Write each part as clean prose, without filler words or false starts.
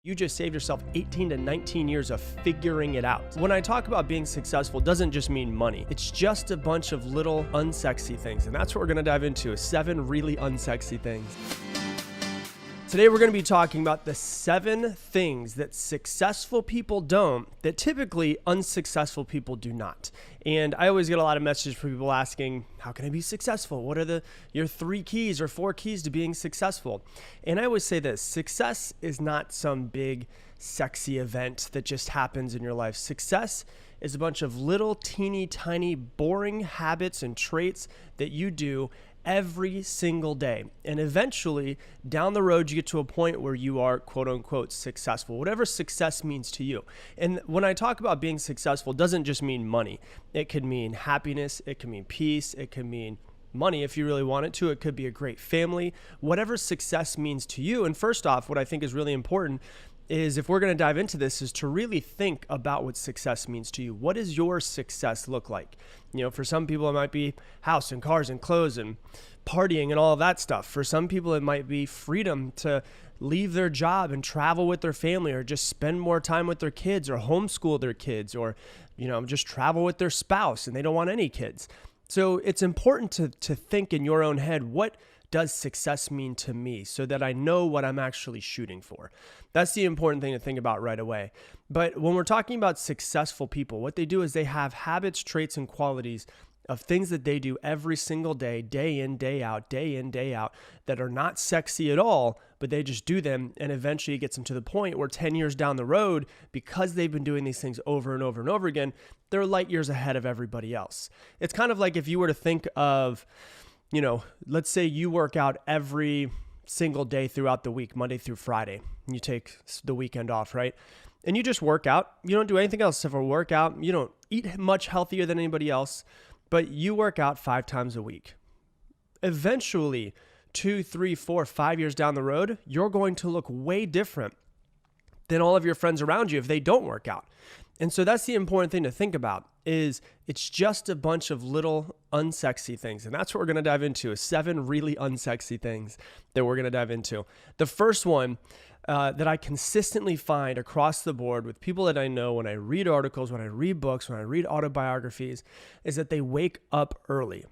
You just saved yourself 18 to 19 years of figuring it out. When I talk about being successful, it doesn't just mean money. It's just a bunch of little unsexy things. And that's what we're going to dive into, 7 really unsexy things. Today, we're going to be talking about the 7 things that successful people don't, that typically unsuccessful people do not. And I always get a lot of messages from people asking, how can I be successful? What are your 3 keys or 4 keys to being successful? And I always say this, success is not some big sexy event that just happens in your life. Success is a bunch of little teeny tiny boring habits and traits that you do every single day. And eventually down the road, you get to a point where you are quote unquote successful, whatever success means to you. And when I talk about being successful, it doesn't just mean money. It could mean happiness. It could mean peace. It could mean money if you really want it to. It could be a great family, whatever success means to you. And first off, what I think is really important is, if we're going to dive into this, is to really think about what success means to you. What does your success look like? You know, for some people, it might be house and cars and clothes and partying and all of that stuff. For some people, it might be freedom to leave their job and travel with their family, or just spend more time with their kids, or homeschool their kids, or, just travel with their spouse and they don't want any kids. So it's important to think in your own head, what does success mean to me, so that I know what I'm actually shooting for? That's the important thing to think about right away. But when we're talking about successful people, what they do is they have habits, traits, and qualities of things that they do every single day, day in, day out, that are not sexy at all, but they just do them. And eventually it gets them to the point where 10 years down the road, because they've been doing these things over and over and over again, they're light years ahead of everybody else. It's kind of like if you were to think of, let's say you work out every single day throughout the week, Monday through Friday, and you take the weekend off, right? And you just work out. You don't do anything else except for work out. You don't eat much healthier than anybody else, but you work out 5 times a week. Eventually, 2, 3, 4, 5 years down the road, you're going to look way different than all of your friends around you if they don't work out. And so that's the important thing to think about, is it's just a bunch of little unsexy things. And that's what we're going to dive into, 7 really unsexy things that we're going to dive into. The first one that I consistently find across the board with people that I know, when I read articles, when I read books, when I read autobiographies, is that they wake up early.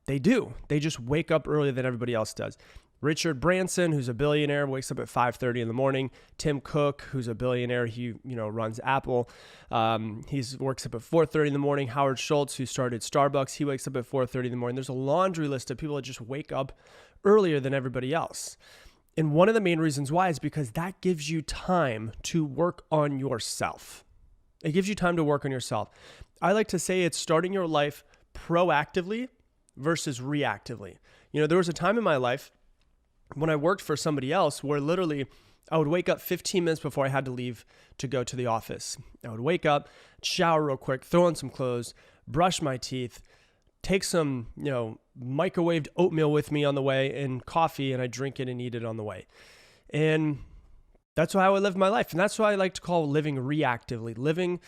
They do. They just wake up earlier than everybody else does. Richard Branson, who's a billionaire, wakes up at 5:30 in the morning. Tim Cook, who's a billionaire, he runs Apple. He works up at 4:30 in the morning. Howard Schultz, who started Starbucks, he wakes up at 4:30 in the morning. There's a laundry list of people that just wake up earlier than everybody else. And one of the main reasons why is because that gives you time to work on yourself. It gives you time to work on yourself. I like to say it's starting your life proactively versus reactively. There was a time in my life when I worked for somebody else where literally I would wake up 15 minutes before I had to leave to go to the office. I would wake up, shower real quick, throw on some clothes, brush my teeth, take some, microwaved oatmeal with me on the way and coffee, and I drink it and eat it on the way. And that's how I would live my life. And that's what I like to call living reactively, living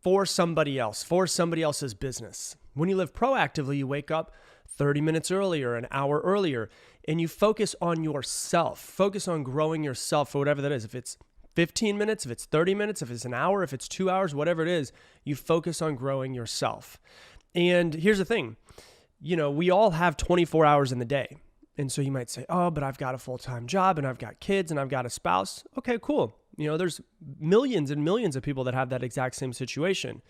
for somebody else, for somebody else's business. When you live proactively, you wake up 30 minutes earlier, an hour earlier, and you focus on yourself, focus on growing yourself for whatever that is. If it's 15 minutes, if it's 30 minutes, if it's an hour, if it's 2 hours, whatever it is, you focus on growing yourself. And here's the thing, we all have 24 hours in the day. And so you might say, oh, but I've got a full-time job and I've got kids and I've got a spouse. Okay, cool. There's millions and millions of people that have that exact same situation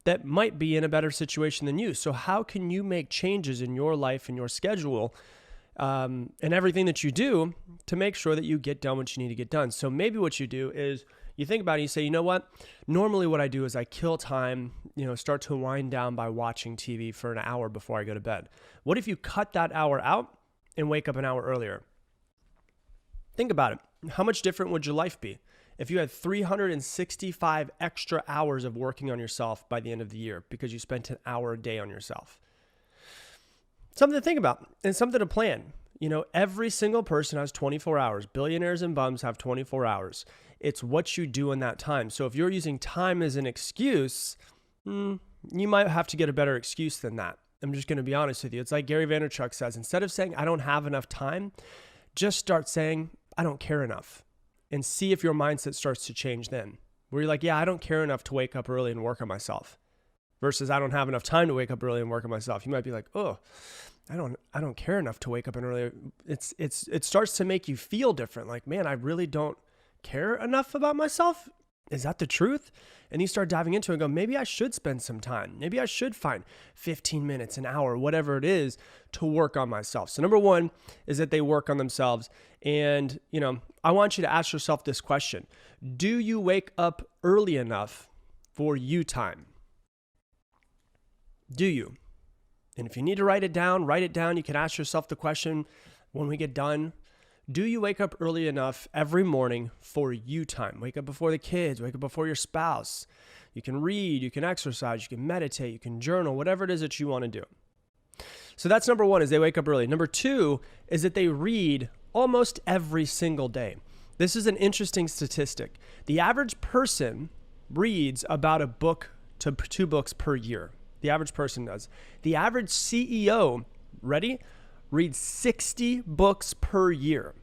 that might be in a better situation than you. So how can you make changes in your life and your schedule and everything that you do to make sure that you get done what you need to get done? So maybe what you do is you think about it, you say, you know what? Normally what I do is I kill time, start to wind down by watching TV for an hour before I go to bed. What if you cut that hour out and wake up an hour earlier? Think about it. How much different would your life be if you had 365 extra hours of working on yourself by the end of the year because you spent an hour a day on yourself? Something to think about and something to plan. Every single person has 24 hours. Billionaires and bums have 24 hours. It's what you do in that time. So if you're using time as an excuse, you might have to get a better excuse than that. I'm just going to be honest with you. It's like Gary Vaynerchuk says, instead of saying, I don't have enough time, just start saying, I don't care enough. and see if your mindset starts to change then. Where you're like, yeah, I don't care enough to wake up early and work on myself, versus I don't have enough time to wake up early and work on myself. You might be like, oh, I don't care enough to wake up an early. It starts to make you feel different. Like, man, I really don't care enough about myself. Is that the truth? And you start diving into it and go, maybe I should spend some time. Maybe I should find 15 minutes, an hour, whatever it is, to work on myself. So number one is that they work on themselves. And, I want you to ask yourself this question. Do you wake up early enough for you time? Do you? And if you need to write it down. You can ask yourself the question when we get done. Do you wake up early enough every morning for you time? Wake up before the kids, wake up before your spouse. You can read, you can exercise, you can meditate, you can journal, whatever it is that you want to do. So that's number one, is they wake up early. Number two is that they read almost every single day. This is an interesting statistic. The average person reads about a book to 2 books per year. The average person does. The average CEO, ready, reads 60 books per year.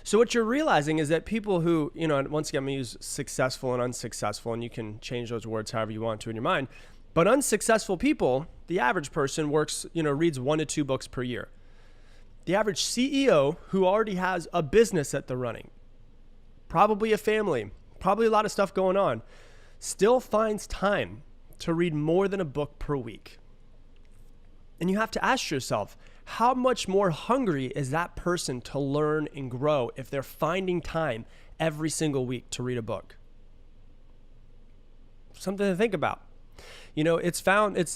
So what you're realizing is that people who, once again, I'm going to use successful and unsuccessful, and you can change those words however you want to in your mind. But unsuccessful people, the average person reads 1 to 2 books per year. The average CEO who already has a business that they're running, probably a family, probably a lot of stuff going on, still finds time to read more than a book per week. And you have to ask yourself, how much more hungry is that person to learn and grow if they're finding time every single week to read a book? Something to think about. It's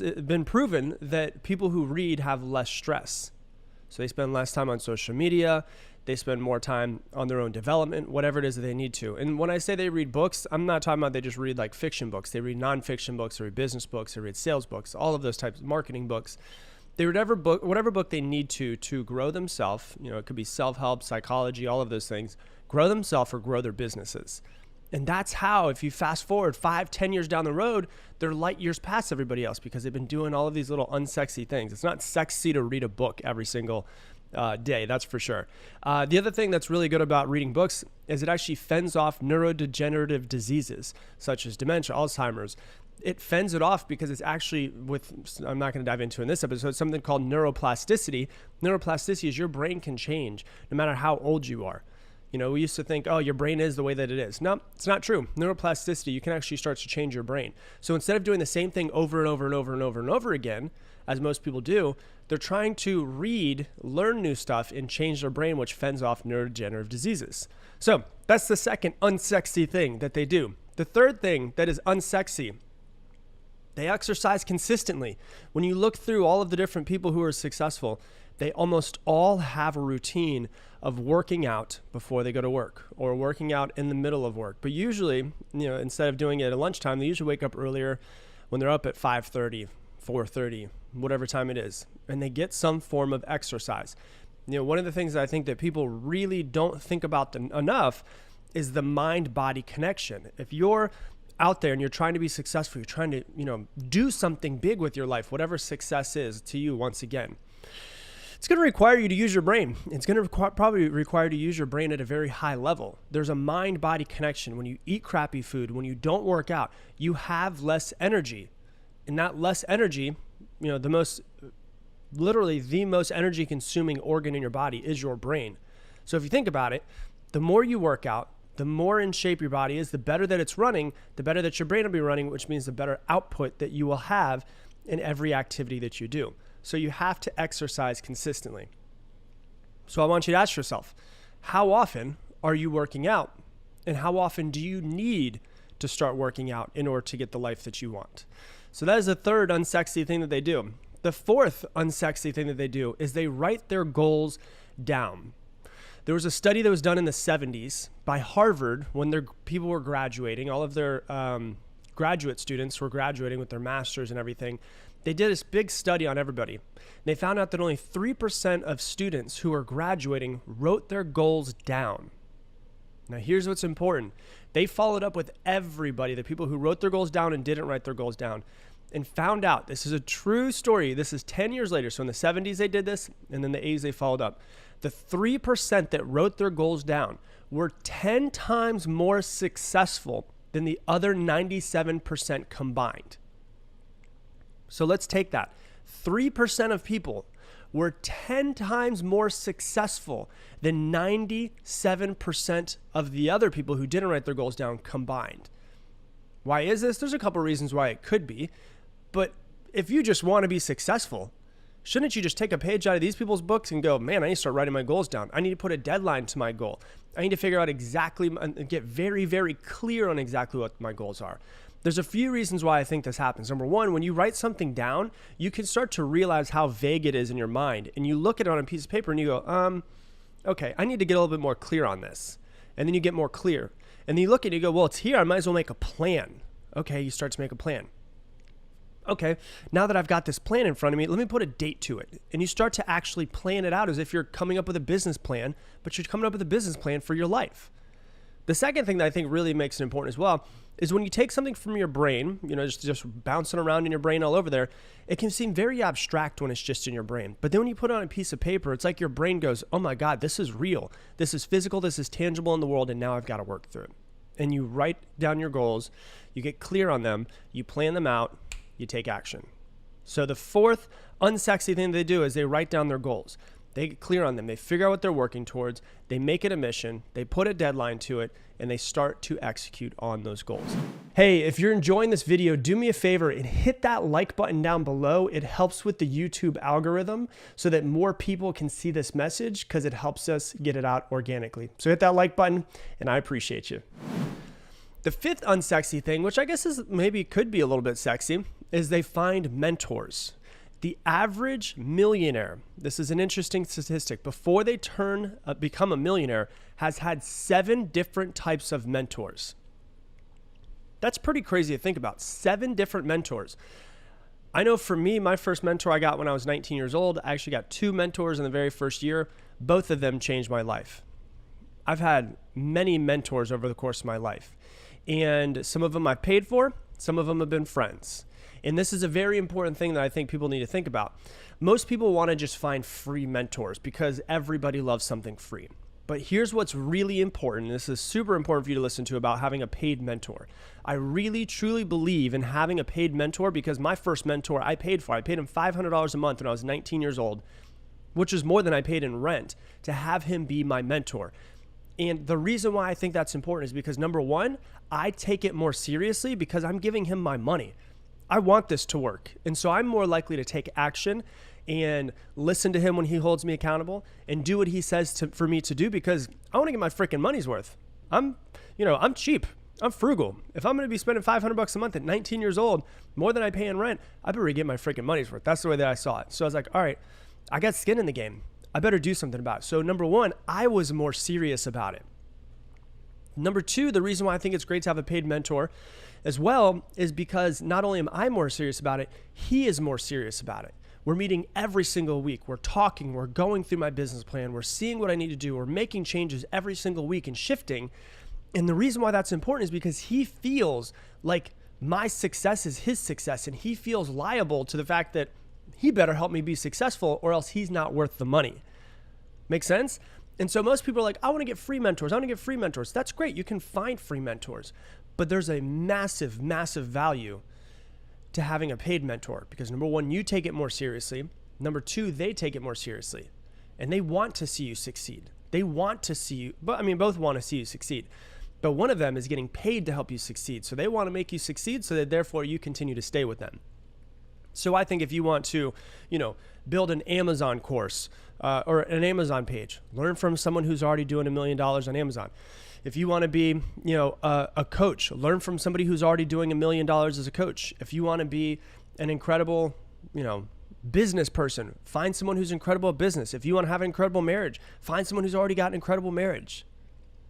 been proven that people who read have less stress. So they spend less time on social media. They spend more time on their own development, whatever it is that they need to. And when I say they read books, I'm not talking about they just read like fiction books. They read nonfiction books, they read business books, they read sales books, all of those types of marketing books. They read whatever book they need to grow themselves. It could be self-help, psychology, all of those things. Grow themselves or grow their businesses. And that's how, if you fast forward 5-10 years down the road, they're light years past everybody else because they've been doing all of these little unsexy things. It's not sexy to read a book every single day, that's for sure. The other thing that's really good about reading books is it actually fends off neurodegenerative diseases such as dementia, Alzheimer's. It fends it off because it's actually I'm not going to dive into in this episode, something called neuroplasticity. Neuroplasticity is your brain can change no matter how old you are. We used to think, oh, your brain is the way that it is. No, it's not true. Neuroplasticity, you can actually start to change your brain. So instead of doing the same thing over and over and over and over and over again, as most people do, they're trying to learn new stuff and change their brain, which fends off neurodegenerative diseases. So that's the second unsexy thing that they do. The third thing that is unsexy, they exercise consistently. When you look through all of the different people who are successful, they almost all have a routine of working out before they go to work or working out in the middle of work. But usually, instead of doing it at lunchtime, they usually wake up earlier when they're up at 5:30, 4:30, whatever time it is, and they get some form of exercise. One of the things that I think that people really don't think about enough is the mind-body connection. If you're out there and you're trying to be successful, you're trying to, do something big with your life, whatever success is to you, once again, it's going to require you to use your brain. It's going to probably require you to use your brain at a very high level. There's a mind-body connection. When you eat crappy food, when you don't work out, you have less energy. And that less energy, the most energy consuming organ in your body is your brain. So if you think about it, the more you work out, the more in shape your body is, the better that it's running, the better that your brain will be running, which means the better output that you will have in every activity that you do. So you have to exercise consistently. So I want you to ask yourself, how often are you working out? And how often do you need to start working out in order to get the life that you want? So that is the third unsexy thing that they do. The fourth unsexy thing that they do is they write their goals down. There was a study that was done in the 70s by Harvard when their people were graduating. All of their graduate students were graduating with their masters and everything. They did this big study on everybody. They found out that only 3% of students who are graduating wrote their goals down. Now, here's what's important. They followed up with everybody, the people who wrote their goals down and didn't write their goals down, and found out, this is a true story. This is 10 years later. So in the 70s, they did this, and then the 80s, they followed up. The 3% that wrote their goals down were 10 times more successful than the other 97% combined. So let's take that. 3% of people were 10 times more successful than 97% of the other people who didn't write their goals down combined. Why is this? There's a couple reasons why it could be, but if you just want to be successful, shouldn't you just take a page out of these people's books and go, man, I need to start writing my goals down. I need to put a deadline to my goal. I need to figure out exactly and get very, very clear on exactly what my goals are. There's a few reasons why I think this happens. Number one, when you write something down, you can start to realize how vague it is in your mind. And you look at it on a piece of paper and you go, okay, I need to get a little bit more clear on this. And then you get more clear. And then you look at it and you go, well, it's here. I might as well make a plan. Okay, you start to make a plan. Okay, now that I've got this plan in front of me, let me put a date to it. And you start to actually plan it out as if you're coming up with a business plan, but you're coming up with a business plan for your life. The second thing that I think really makes it important as well is when you take something from your brain, just bouncing around in your brain all over there, it can seem very abstract when it's just in your brain. But then when you put it on a piece of paper, it's like your brain goes, oh my God, this is real. This is physical. This is tangible in the world. And now I've got to work through it. And you write down your goals. You get clear on them. You plan them out. You take action. So the fourth unsexy thing they do is they write down their goals. They get clear on them. They figure out what they're working towards. They make it a mission. They put a deadline to it, and they start to execute on those goals. Hey, if you're enjoying this video, do me a favor and hit that like button down below. It helps with the YouTube algorithm so that more people can see this message because it helps us get it out organically. So hit that like button, and I appreciate you. The fifth unsexy thing, which I guess is maybe could be a little bit sexy, is they find mentors. The average millionaire, this is an interesting statistic, before they become a millionaire, has had 7 different types of mentors. That's pretty crazy to think about. 7 different mentors. I know for me, my first mentor I got when I was 19 years old, I actually got 2 mentors in the very first year. Both of them changed my life. I've had many mentors over the course of my life. And some of them I paid for, some of them have been friends. And this is a very important thing that I think people need to think about. Most people want to just find free mentors because everybody loves something free. But here's what's really important. This is super important for you to listen to about having a paid mentor. I really, truly believe in having a paid mentor because my first mentor I paid for. I paid him $500 a month when I was 19 years old, which is more than I paid in rent, to have him be my mentor. And the reason why I think that's important is because, number one, I take it more seriously because I'm giving him my money. I want this to work. And so I'm more likely to take action and listen to him when he holds me accountable and do what he says for me to do because I want to get my freaking money's worth. I'm cheap. I'm frugal. If I'm going to be spending $500 a month at 19 years old, more than I pay in rent, I better get my freaking money's worth. That's the way that I saw it. So I was like, all right, I got skin in the game. I better do something about it. So number one, I was more serious about it. Number two, the reason why I think it's great to have a paid mentor as well is because not only am I more serious about it, he is more serious about it. We're meeting every single week. We're talking. We're going through my business plan. We're seeing what I need to do. We're making changes every single week and shifting. And the reason why that's important is because he feels like my success is his success, and he feels liable to the fact that he better help me be successful or else he's not worth the money. Make sense? And so most people are like, I want to get free mentors. I want to get free mentors. That's great. You can find free mentors. But there's a massive, massive value to having a paid mentor because number one, you take it more seriously. Number two, they take it more seriously and they want to see you succeed. They want to see you, both want to see you succeed. But one of them is getting paid to help you succeed. So they want to make you succeed so that therefore you continue to stay with them. So I think if you want to, build an Amazon course or an Amazon page, learn from someone who's already doing $1 million on Amazon. If you want to be, a coach, learn from somebody who's already doing $1 million as a coach. If you want to be an incredible, business person, find someone who's incredible at business. If you want to have an incredible marriage, find someone who's already got an incredible marriage.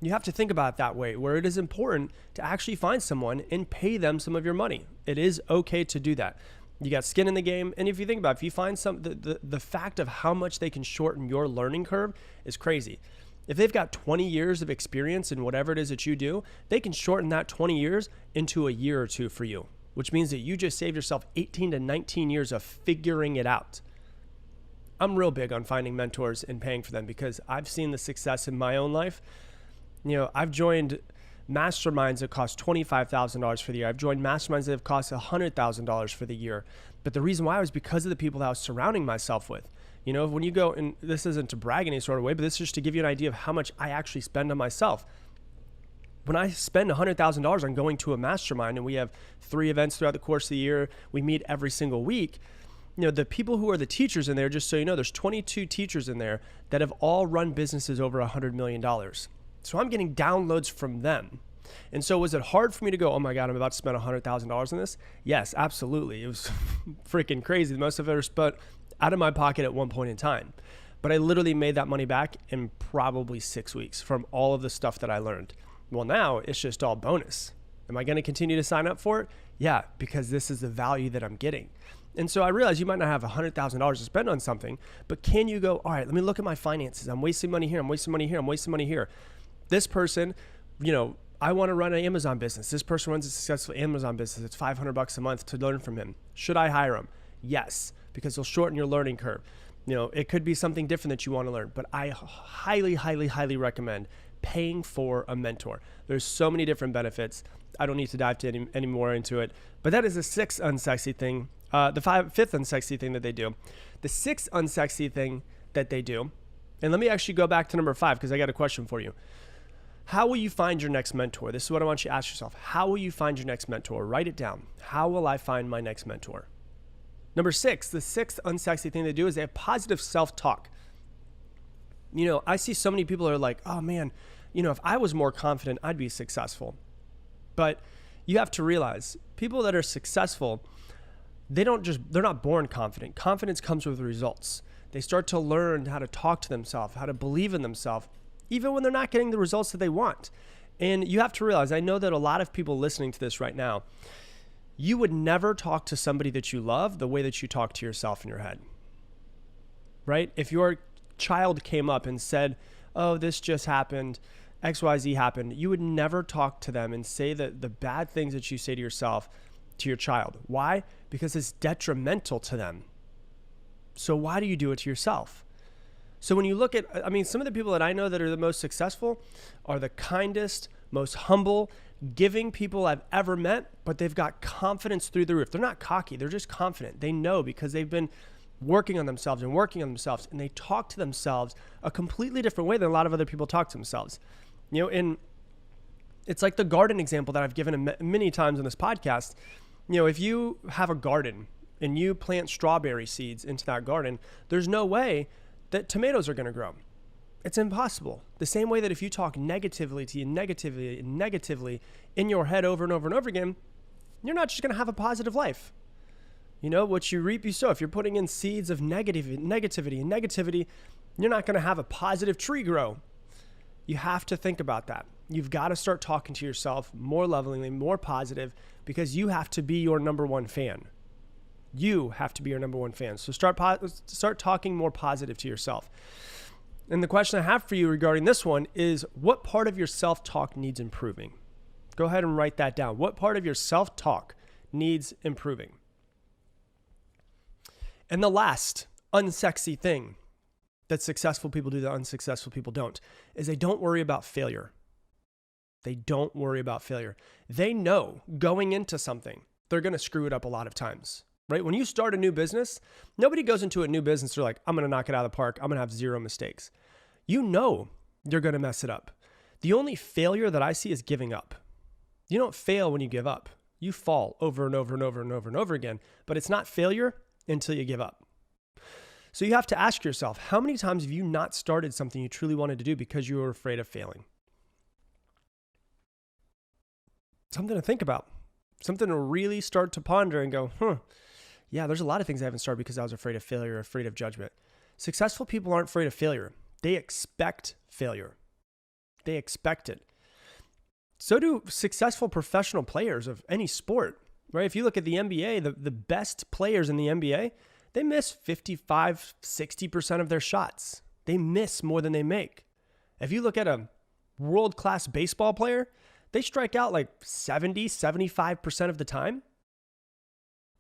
You have to think about it that way, where it is important to actually find someone and pay them some of your money. It is okay to do that. You got skin in the game. And if you think about it, if you find the fact of how much they can shorten your learning curve is crazy. If they've got 20 years of experience in whatever it is that you do, they can shorten that 20 years into a year or two for you, which means that you just saved yourself 18 to 19 years of figuring it out. I'm real big on finding mentors and paying for them because I've seen the success in my own life. I've joined masterminds that cost $25,000 for the year. I've joined masterminds that have cost $100,000 for the year. But the reason why was because of the people that I was surrounding myself with. When you go, and this isn't to brag in any sort of way, but this is just to give you an idea of how much I actually spend on myself. When I spend $100,000 on going to a mastermind, and we have 3 events throughout the course of the year, we meet every single week, the people who are the teachers in there, just so you know, there's 22 teachers in there that have all run businesses over $100 million. So I'm getting downloads from them. And so was it hard for me to go, oh my God, I'm about to spend $100,000 on this? Yes, absolutely. It was freaking crazy. The most I've ever spent out of my pocket at one point in time. But I literally made that money back in probably 6 weeks from all of the stuff that I learned. Well, now it's just all bonus. Am I going to continue to sign up for it? Yeah, because this is the value that I'm getting. And so I realize you might not have $100,000 to spend on something, but can you go, all right, let me look at my finances. I'm wasting money here. I'm wasting money here. I'm wasting money here. This person, I want to run an Amazon business. This person runs a successful Amazon business. It's $500 a month to learn from him. Should I hire him? Yes, because he'll shorten your learning curve. It could be something different that you want to learn, but I highly, highly, highly recommend paying for a mentor. There's so many different benefits. I don't need to dive any more into it, but that is the 6th unsexy thing. The 5th unsexy thing that they do. The 6th unsexy thing that they do, and let me actually go back to number 5 because I got a question for you. How will you find your next mentor? This is what I want you to ask yourself. How will you find your next mentor? Write it down. How will I find my next mentor? Number 6, the 6th unsexy thing they do is they have positive self-talk. I see so many people that are like, oh man, if I was more confident, I'd be successful. But you have to realize people that are successful, they're not born confident. Confidence comes with results. They start to learn how to talk to themselves, how to believe in themselves, even when they're not getting the results that they want. And you have to realize, I know that a lot of people listening to this right now, you would never talk to somebody that you love the way that you talk to yourself in your head, right? If your child came up and said, oh, this just happened, XYZ happened, you would never talk to them and say the bad things that you say to yourself to your child. Why? Because it's detrimental to them. So why do you do it to yourself? So when you look at, some of the people that I know that are the most successful are the kindest, most humble, giving people I've ever met, but they've got confidence through the roof. They're not cocky. They're just confident. They know because they've been working on themselves, and they talk to themselves a completely different way than a lot of other people talk to themselves. And it's like the garden example that I've given many times on this podcast. If you have a garden and you plant strawberry seeds into that garden, there's no way that tomatoes are going to grow. It's impossible. The same way that if you talk negatively in your head over and over and over again, you're not just going to have a positive life. What you reap, you sow. If you're putting in seeds of negativity, you're not going to have a positive tree grow. You have to think about that. You've got to start talking to yourself more lovingly, more positive, because you have to be your number one fan. You have to be your number one fan. So start talking more positive to yourself. And the question I have for you regarding this one is, what part of your self-talk needs improving? Go ahead and write that down. What part of your self-talk needs improving? And the last unsexy thing that successful people do that unsuccessful people don't is they don't worry about failure. They don't worry about failure. They know going into something, they're going to screw it up a lot of times, right? When you start a new business, nobody goes into a new business, they're like, I'm going to knock it out of the park. I'm going to have 0 mistakes. You know you're going to mess it up. The only failure that I see is giving up. You don't fail when you give up. You fall over and over and over and over and over again, but it's not failure until you give up. So you have to ask yourself, how many times have you not started something you truly wanted to do because you were afraid of failing? Something to think about, something to really start to ponder and go, yeah, there's a lot of things I haven't started because I was afraid of failure, afraid of judgment. Successful people aren't afraid of failure. They expect failure. They expect it. So do successful professional players of any sport, right? If you look at the NBA, the best players in the NBA, they miss 55, 60% of their shots. They miss more than they make. If you look at a world-class baseball player, they strike out like 70, 75% of the time.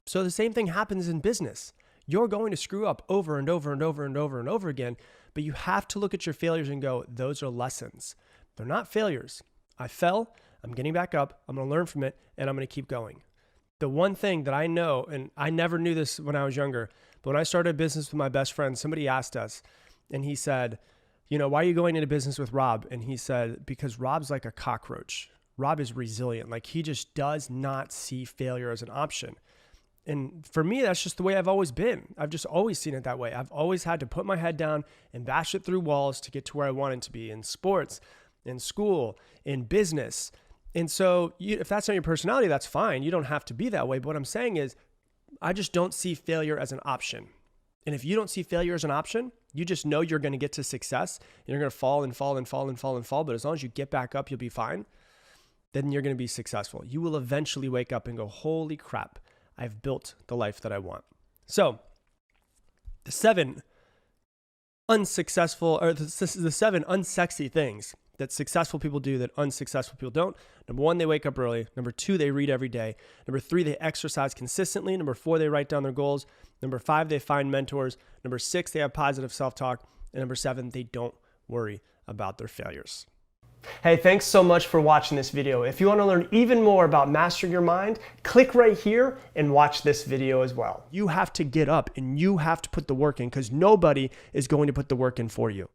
So the same thing happens in business. You're going to screw up over and over and over and over and over again, but you have to look at your failures and go, those are lessons. They're not failures. I fell, I'm getting back up, I'm going to learn from it, and I'm going to keep going. The one thing that I know, and I never knew this when I was younger, but when I started a business with my best friend, somebody asked us, and he said, why are you going into business with Rob? And he said, because Rob's like a cockroach. Rob is resilient. Like, he just does not see failure as an option. And for me, that's just the way I've always been. I've just always seen it that way. I've always had to put my head down and bash it through walls to get to where I wanted to be in sports, in school, in business. And so if that's not your personality, that's fine. You don't have to be that way. But what I'm saying is, I just don't see failure as an option. And if you don't see failure as an option, you just know you're going to get to success and you're going to fall and fall and fall and fall and fall. But as long as you get back up, you'll be fine. Then you're going to be successful. You will eventually wake up and go, holy crap, I've built the life that I want. So the seven unsexy things that successful people do that unsuccessful people don't. Number 1, they wake up early. Number 2, they read every day. Number 3, they exercise consistently. Number 4, they write down their goals. Number 5, they find mentors. Number 6, they have positive self-talk. And number 7, they don't worry about their failures. Hey, thanks so much for watching this video. If you want to learn even more about mastering your mind, click right here and watch this video as well. You have to get up and you have to put the work in, because nobody is going to put the work in for you.